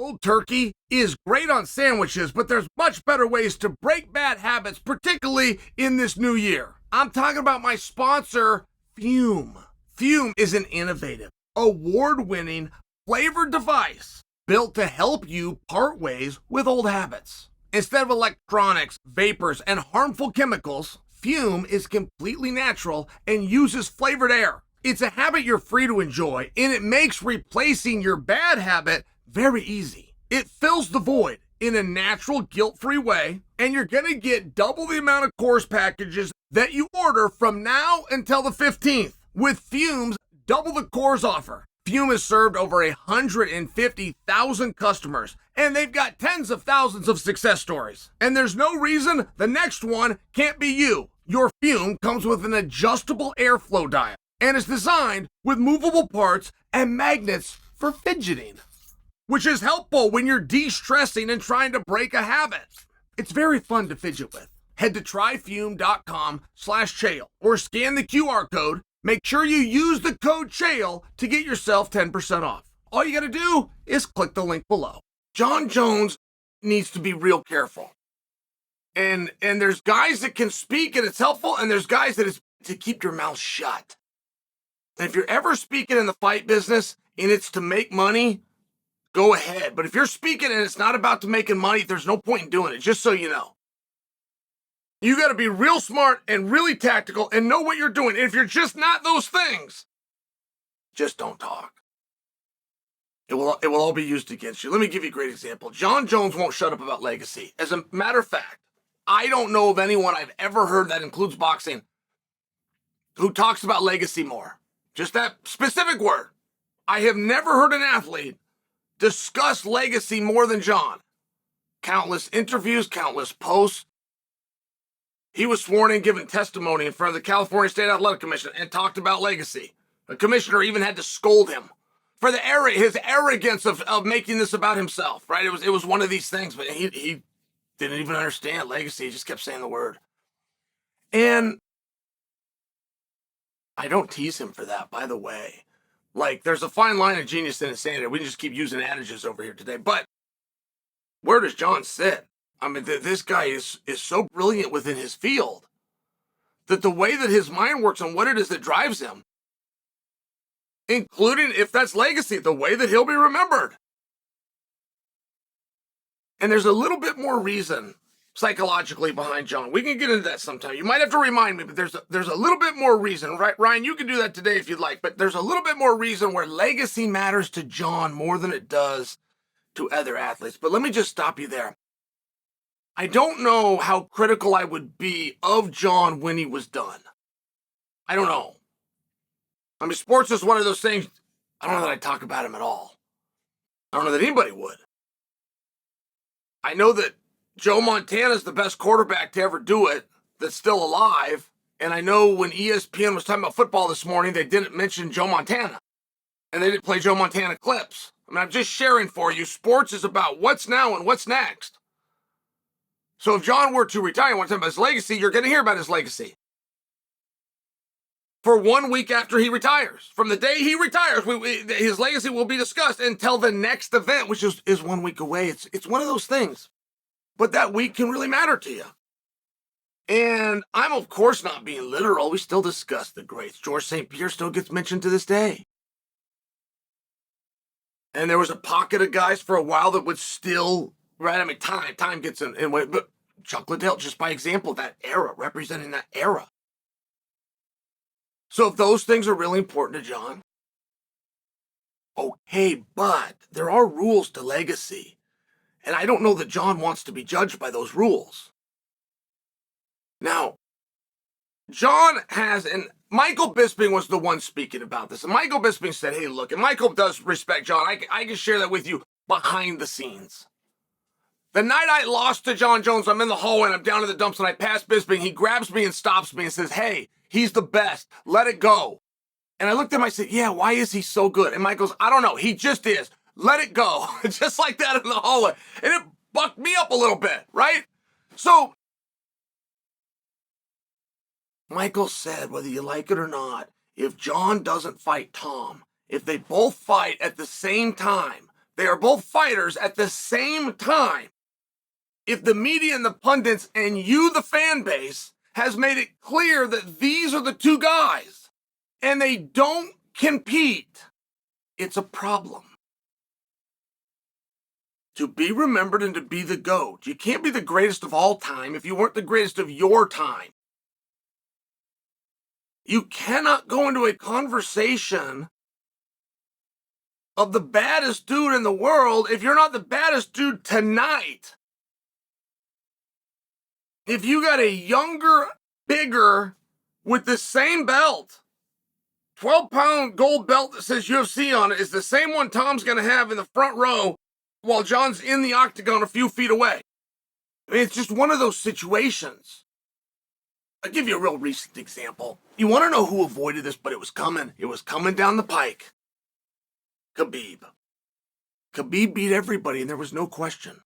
cold turkey is great on sandwiches, but there's much better ways to break bad habits, particularly in this new year. I'm talking about my sponsor, Fume. Fume is an innovative, award-winning flavored device built to help you part ways with old habits. Instead of electronics, vapors, and harmful chemicals, Fume is completely natural and uses flavored air. It's a habit you're free to enjoy, and it makes replacing your bad habit very easy. It fills the void in a natural, guilt-free way, and you're going to get double the amount of course packages that you order from now until the 15th with Fume's double the course offer. Fume has served over 150,000 customers, and they've got tens of thousands of success stories. And there's no reason the next one can't be you. Your Fume comes with an adjustable airflow dial and is designed with movable parts and magnets for fidgeting, which is helpful when you're de-stressing and trying to break a habit. It's very fun to fidget with. Head to tryfume.com/Chael or scan the QR code. Make sure you use the code Chael to get yourself 10% off. All you gotta do is click the link below. Jon Jones needs to be real careful. And there's guys that can speak and it's helpful, and there's guys that it's to keep your mouth shut. And if you're ever speaking in the fight business and it's to make money, go ahead. But if you're speaking and it's not about to making money, there's no point in doing it, just so you know. You got to be real smart and really tactical and know what you're doing. And if you're just not those things, just don't talk. It will all be used against you. Let me give you a great example. Jon Jones won't shut up about legacy. As a matter of fact, I don't know of anyone I've ever heard that includes boxing who talks about legacy more. Just that specific word. I have never heard an athlete discuss legacy more than Jon. Countless interviews, countless posts. He was sworn in giving testimony in front of the California State Athletic Commission and talked about legacy. The commissioner even had to scold him for his arrogance of making this about himself, right? It was one of these things, but he didn't even understand legacy. He just kept saying the word. And I don't tease him for that, by the way. Like, there's a fine line of genius and insanity. We can just keep using adages over here today. But where does Jon sit? I mean, this guy is so brilliant within his field that the way that his mind works and what it is that drives him, including if that's legacy, the way that he'll be remembered. And there's a little bit more reason psychologically behind Jon. We can get into that sometime. You might have to remind me, but there's a little bit more reason, right? Ryan, you can do that today if you'd like, but there's a little bit more reason where legacy matters to Jon more than it does to other athletes. But let me just stop you there. I don't know how critical I would be of Jon when he was done. I don't know. I mean, sports is one of those things, I don't know that I'd talk about him at all. I don't know that anybody would. I know that Joe Montana's the best quarterback to ever do it that's still alive. And I know when ESPN was talking about football this morning, they didn't mention Joe Montana. And they didn't play Joe Montana clips. I mean, I'm just sharing for you. Sports is about what's now and what's next. So if Jon were to retire, one time about his legacy, you're going to hear about his legacy. For 1 week after he retires. From the day he retires, his legacy will be discussed until the next event, which is 1 week away. It's one of those things. But that week can really matter to you. And I'm, of course, not being literal. We still discuss the greats. George St. Pierre still gets mentioned to this day. And there was a pocket of guys for a while that would still, right? I mean, time gets in way. But Chuck Liddell, just by example, that era, representing that era. So if those things are really important to Jon, okay, but there are rules to legacy. And I don't know that Jon wants to be judged by those rules. Now, Jon has, and Michael Bisping was the one speaking about this. And Michael Bisping said, hey, look, and Michael does respect Jon. I can share that with you behind the scenes. The night I lost to Jon Jones, I'm in the hallway and I'm down in the dumps and I pass Bisping. He grabs me and stops me and says, hey, he's the best. Let it go. And I looked at him, I said, yeah, why is he so good? And Mike goes, I don't know. He just is. Let it go. Just like that in the hallway. And it bucked me up a little bit, right? So Michael said, whether you like it or not, if Jon doesn't fight Tom, if they both fight at the same time, They are both fighters at the same time. If the media and the pundits and you, the fan base, has made it clear that these are the two guys and they don't compete, it's a problem. To be remembered and to be the GOAT, you can't be the greatest of all time if you weren't the greatest of your time. You cannot go into a conversation of the baddest dude in the world if you're not the baddest dude tonight. If you got a younger, bigger, with the same belt, 12-pound gold belt that says UFC on it is the same one Tom's going to have in the front row while Jon's in the octagon a few feet away. I mean, it's just one of those situations. I'll give you a real recent example. You want to know who avoided this, but it was coming. It was coming down the pike. Khabib. Khabib beat everybody, and there was no question.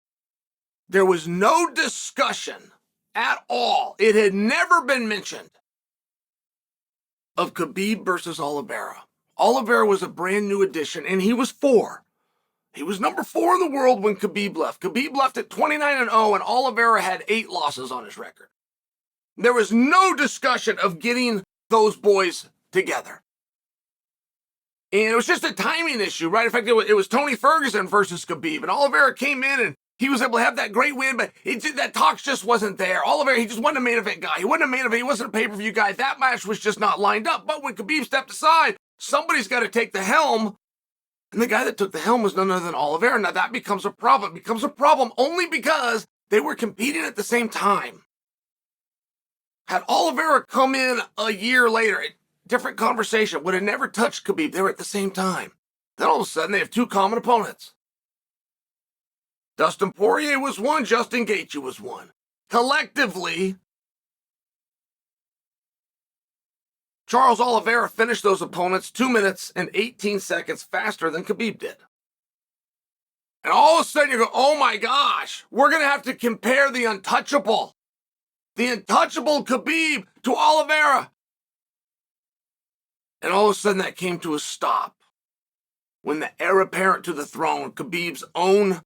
There was no discussion at all. It had never been mentioned of Khabib versus Oliveira. Oliveira was a brand new addition, and he was 4. He was number 4 in the world when Khabib left. Khabib left at 29-0, and Oliveira had 8 losses on his record. There was no discussion of getting those boys together. And it was just a timing issue, right? In fact, it was Tony Ferguson versus Khabib, and Oliveira came in and he was able to have that great win, but that talk just wasn't there. Oliveira, he just wasn't a main event guy. He wasn't a main event. He wasn't a pay-per-view guy. That match was just not lined up. But when Khabib stepped aside, somebody's got to take the helm. And the guy that took the helm was none other than Oliveira. Now that becomes a problem. It becomes a problem only because they were competing at the same time. Had Oliveira come in a year later, different conversation, would have never touched Khabib. They were at the same time. Then all of a sudden they have 2 common opponents. Dustin Poirier was 1, Justin Gaethje was 1. Collectively, Charles Oliveira finished those opponents 2 minutes and 18 seconds faster than Khabib did. And all of a sudden you go, oh my gosh, we're going to have to compare the untouchable Khabib to Oliveira. And all of a sudden that came to a stop when the heir apparent to the throne, Khabib's own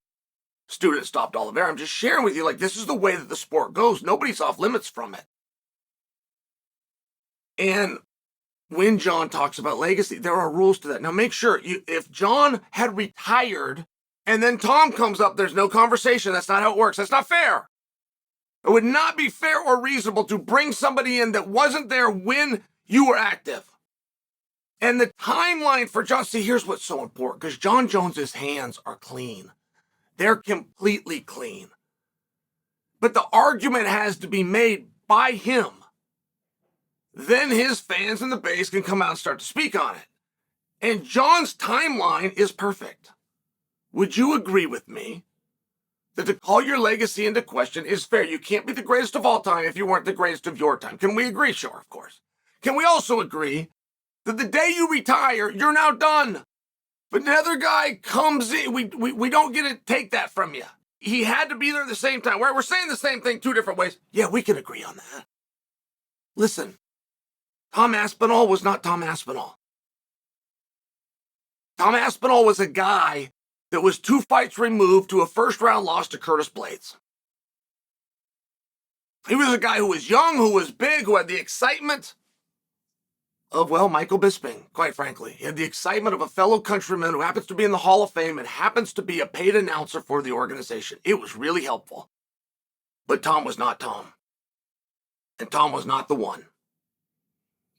student, stopped Oliveira. I'm just sharing with you, like, this is the way that the sport goes. Nobody's off limits from it. And when Jon talks about legacy, there are rules to that. Now make sure, if Jon had retired and then Tom comes up, there's no conversation. That's not how it works. That's not fair. It would not be fair or reasonable to bring somebody in that wasn't there when you were active. And the timeline for Jon, see, here's what's so important, because Jon Jones's hands are clean. They're completely clean. But the argument has to be made by him. Then his fans and the base can come out and start to speak on it. And Jon's timeline is perfect. Would you agree with me that to call your legacy into question is fair? You can't be the greatest of all time if you weren't the greatest of your time. Can we agree? Sure, of course. Can we also agree that the day you retire, you're now done? But another guy comes in, we don't get to take that from you. He had to be there at the same time. We're saying the same thing 2 different ways. Yeah, we can agree on that. Listen, Tom Aspinall was not Tom Aspinall. Tom Aspinall was a guy that was 2 fights removed to a first-round loss to Curtis Blades. He was a guy who was young, who was big, who had the excitement of, well, Michael Bisping, quite frankly. He had the excitement of a fellow countryman who happens to be in the Hall of Fame and happens to be a paid announcer for the organization. It was really helpful. But Tom was not Tom. And Tom was not the one.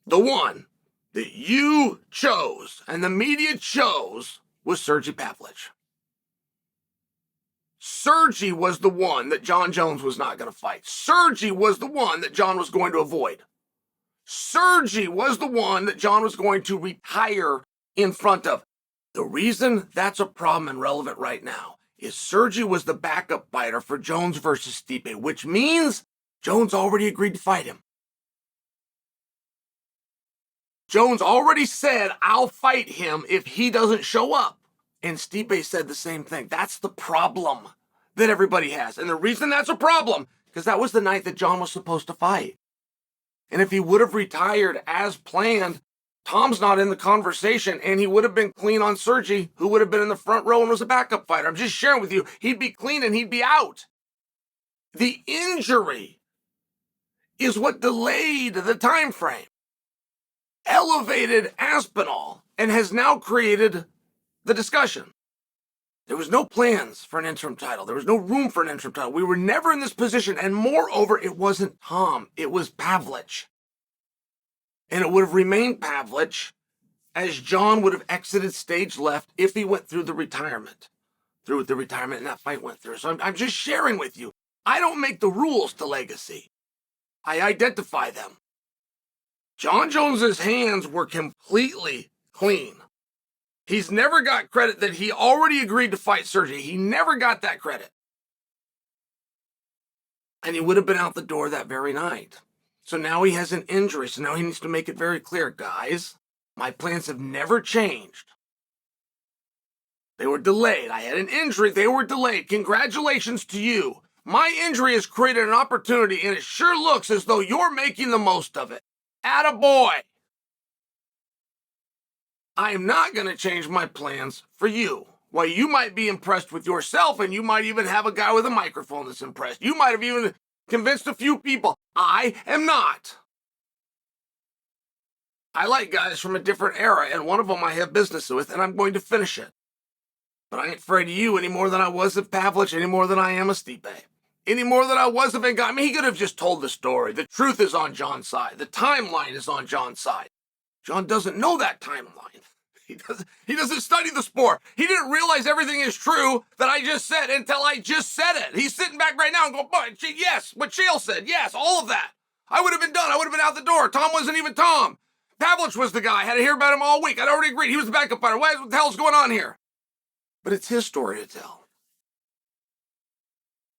The one that you chose and the media chose was Sergey Pavlich. Sergey was the one that Jon Jones was not going to fight. Sergey was the one that Jon was going to avoid. Sergey was the one that Jon was going to retire in front of. The reason that's a problem and relevant right now is Sergey was the backup fighter for Jones versus Stipe, which means Jones already agreed to fight him. Jones already said, I'll fight him if he doesn't show up. And Stipe said the same thing. That's the problem that everybody has. And the reason that's a problem, because that was the night that Jon was supposed to fight. And if he would have retired as planned, Tom's not in the conversation, and he would have been clean on Sergey, who would have been in the front row and was a backup fighter. I'm just sharing with you. He'd be clean and he'd be out. The injury is what delayed the time frame, elevated Aspinall, and has now created the discussion. There was no plans for an interim title. There was no room for an interim title. We were never in this position. And moreover, it wasn't Tom. It was Pavlich. And it would have remained Pavlich as Jon would have exited stage left if he went through the retirement. Through the retirement and that fight went through. So I'm just sharing with you. I don't make the rules to legacy. I identify them. Jon Jones's hands were completely clean. He's never got credit that he already agreed to fight Sergey. He never got that credit. And he would have been out the door that very night. So now he has an injury. So now he needs to make it very clear, guys, my plans have never changed. They were delayed. I had an injury. They were delayed. Congratulations to you. My injury has created an opportunity, and it sure looks as though you're making the most of it. Attaboy. I am not going to change my plans for you. While you might be impressed with yourself, and you might even have a guy with a microphone that's impressed. You might have even convinced a few people. I am not. I like guys from a different era, and one of them I have business with, and I'm going to finish it. But I ain't afraid of you any more than I was of Pavlich, any more than I am of Stipe. Any more than I was of Ngannou. I mean, he could have just told the story. The truth is on Jon's side. The timeline is on Jon's side. Jon doesn't know that timeline. He doesn't study the sport. He didn't realize everything is true that I just said until I just said it. He's sitting back right now and going, boy, yes, what Chael said, yes, all of that. I would have been done. I would have been out the door. Tom wasn't even Tom. Pavlich was the guy. I had to hear about him all week. I'd already agreed. He was the backup fighter. What the hell's going on here? But it's his story to tell.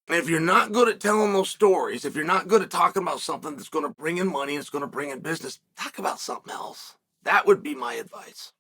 And if you're not good at telling those stories, if you're not good at talking about something that's going to bring in money and it's going to bring in business, talk about something else. That would be my advice.